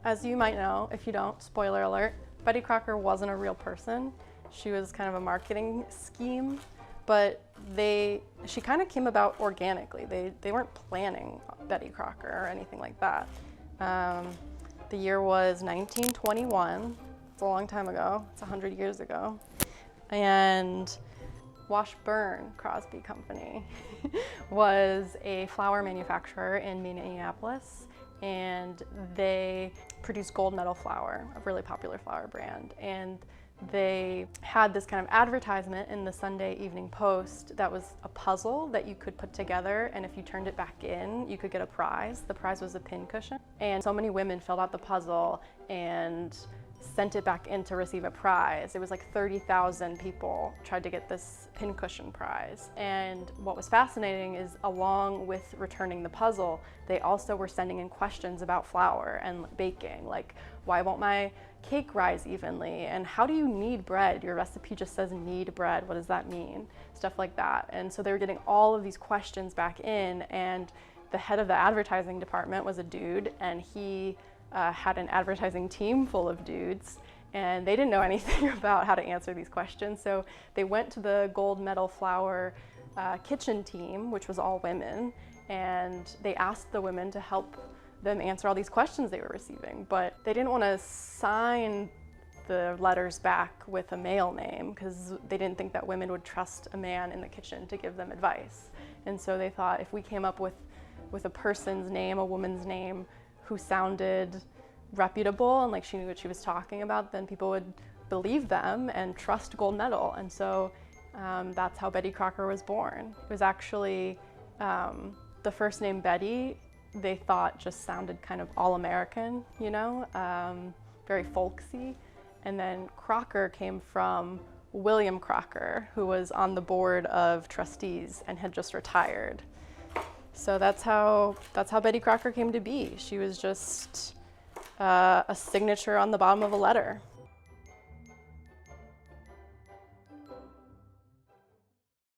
as you might know, if you don't, spoiler alert, Betty Crocker wasn't a real person. She was kind of a marketing scheme, but she kind of came about organically. They weren't planning Betty Crocker or anything like that. The year was 1921. It's a long time ago. It's 100 years ago. And Washington Crosby Company was a flour manufacturer in Minneapolis, and they produced gold medal flour, a really popular flour brand. And they had this kind of advertisement in the Sunday Evening Post that was a puzzle that you could put together, and if you turned it back in, you could get a prize. The prize was a pincushion. And so many women filled out the puzzle and sent it back in to receive a prize. It was like 30,000 people tried to get this pincushion prize. And what was fascinating is, along with returning the puzzle, they also were sending in questions about flour and baking, like, why won't my cake rise evenly? And how do you knead bread? Your recipe just says knead bread. What does that mean? Stuff like that. And so they were getting all of these questions back in, and the head of the advertising department was a dude, and he had an advertising team full of dudes, and they didn't know anything about how to answer these questions. So they went to the gold medal flour kitchen team, which was all women, and they asked the women to help them answer all these questions they were receiving. But they didn't want to sign the letters back with a male name because they didn't think that women would trust a man in the kitchen to give them advice. And so they thought, if we came up with a person's name, a woman's name, who sounded reputable and like she knew what she was talking about, then people would believe them and trust gold medal. And so that's how Betty Crocker was born. It was actually the first name Betty, they thought just sounded kind of all-American, you know, very folksy. And then Crocker came from William Crocker, who was on the board of trustees and had just retired. So that's how Betty Crocker came to be. She was just a signature on the bottom of a letter.